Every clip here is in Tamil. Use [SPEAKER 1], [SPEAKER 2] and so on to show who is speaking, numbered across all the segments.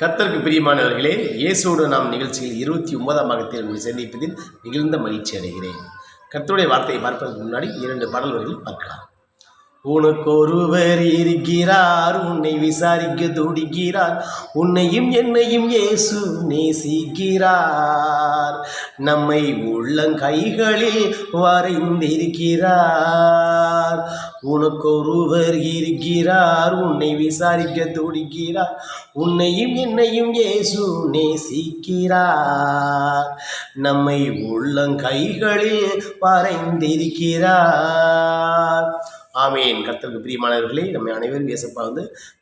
[SPEAKER 1] கர்த்தருக்கு பிரியமானவர்களே, இயேசுவோடு நாம் நிகழ்ச்சியில் 29ஆம் பாகத்தில் உங்களை சந்திப்பதில் மிகுந்த மகிழ்ச்சி அடைகிறேன். கர்த்தருடைய வார்த்தையை பார்ப்பதற்கு முன்னாடி 2 பாடல்களில் பார்க்கலாம். உனக்கு ஒருவர் இருக்கிறார், உன்னை விசாரிக்க துடிக்கிறார், உன்னையும் என்னையும் இயேசு நேசிக்கிறார், நம்மை உள்ளங்கைகளில் வரைந்திருக்கிறார். உனக்கு ஒருவர் இருக்கிறார், உன்னை விசாரிக்க துடிக்கிறார், உன்னையும் என்னையும் இயேசு நேசிக்கிறார், நம்மை உள்ளங்கைகளில் வரைந்திருக்கிறார். ஆமேன். கர்த்தருக்கு பிரியமானவர்களே, நம்ம அனைவரும் இயேசப்பா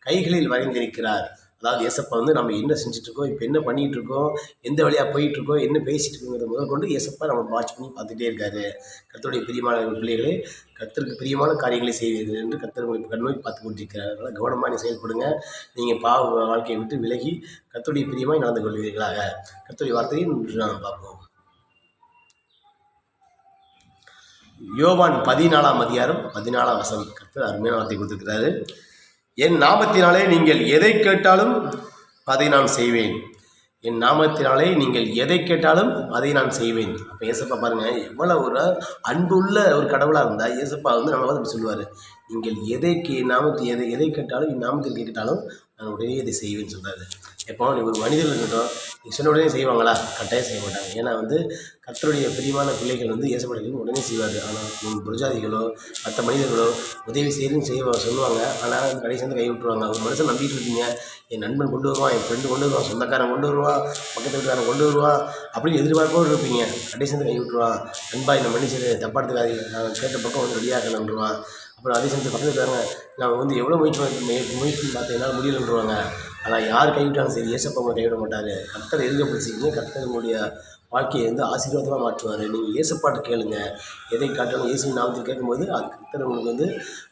[SPEAKER 1] கைகளில் வரைந்திருக்கிறார். அதாவது இயேசப்பா நம்ம என்ன செஞ்சிட்ருக்கோம், இப்போ என்ன பண்ணிகிட்ருக்கோம், எந்த வழியாக போயிட்டுருக்கோம், என்ன பேசிகிட்டு இருக்கோங்கிறத முதல் கொண்டு இயேசப்பா நம்ம வாட்ச் பண்ணி பார்த்துட்டே இருக்காரு. கர்த்தருடைய பிரியமான பிள்ளைகளே, கர்த்தருக்கு பிரியமான காரியங்களை செய்வீர்கள் என்று கர்த்தர் உங்களுக்கு கண்ணோக்கி பார்த்து கொண்டிருக்கிறார். அதனால் கவனமாக நீ செயல்படுங்க. நீங்கள் பாவ வாழ்க்கையை விட்டு விலகி கர்த்தருடைய பிரியமாக நடந்து கொள்வீர்களாக. கர்த்தருடைய வார்த்தையை இன்று நாம் பார்ப்போம். யோவான் 14ஆம் அதிகாரம் 14ஆம் வசனம். கர்த்தர் அருமையான வார்த்தை கொடுத்திருக்கிறாரு. என் நாமத்தினாலே நீங்கள் எதை கேட்டாலும் அதை நான் செய்வேன். என் நாமத்தினாலே நீங்கள் எதை கேட்டாலும் அதை நான் செய்வேன். அப்போ ஏசப்பா பாருங்கள், எவ்வளோ ஒரு அன்புள்ள ஒரு கடவுளாக இருந்தால் ஏசப்பா நம்ம அப்படி சொல்லுவார், நீங்கள் எதை கேட்டாலும் என் நாமத்தில் கேட்டாலும் நான் உடனே இதை செய்வேன்னு சொல்கிறாரு. எப்போ நீ ஒரு மனிதர்கள் இருக்கட்டும், நீ சொன்ன உடனே செய்வாங்களா? கட்டாயம் செய்ய மாட்டாங்க. ஏன்னா கர்த்தருடைய பிரியமான பிள்ளைகள் ஏசப்படைகள் உடனே செய்வார். ஆனால் புரஜாதிகளோ மற்ற மனிதர்களோ உதவி செய்ய சொல்லுவாங்க, ஆனால் கடைசி கை விட்டுருவாங்க. ஒரு மனுஷன் நம்பிட்டு இருக்கீங்க, என் நண்பன் கொண்டு வருவான், என் ஃப்ரெண்டு கொண்டு வருவான், சொந்தக்காரன் கொண்டு வருவான், பக்கத்து வீட்டுக்காரன் கொண்டு வருவான் அப்படின்னு எதிர்பார்ப்போடு இருப்பீங்க. கடைசி கை விட்டுருவான். நண்பா இந்த மனுஷன் தப்பாடுத்துக்காதீங்க, நான் கேட்ட பக்கம் ரெடியாக நன்றுவான். அப்புறம் அதே சமயத்தில் பக்கத்தில் இருக்காங்க, நான் எவ்வளோ முயற்சி பார்த்து என்னால் முடியலன்றுவாங்க. ஆனால் யார் கைவிட்டாலும் சரி, ஏசப்பா உங்களை கைவிட மாட்டார். கர்த்தர் எதுக்க பிடிச்சிங்க, கர்த்தர் உங்களுடைய வாழ்க்கையை ஆசீர்வாதமாக மாற்றுவார். நீங்கள் ஏசப்பாட்டு கேளுங்க. எதை காட்டணும் இயேசுவின் நாமத்தில் கேட்கும்போது அது கர்த்தர் உங்களுக்கு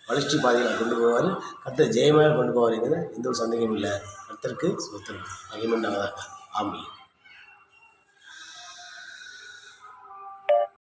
[SPEAKER 1] வளர்ச்சி பாதையில் கொண்டு போவார். கர்த்தர் ஜெயமாக கொண்டு போவாருங்கிற எந்த ஒரு சந்தேகமும் இல்லை. கர்த்தருக்கு ஸ்தோத்திரம். மகிமையுண்டாவதாக. ஆமென்.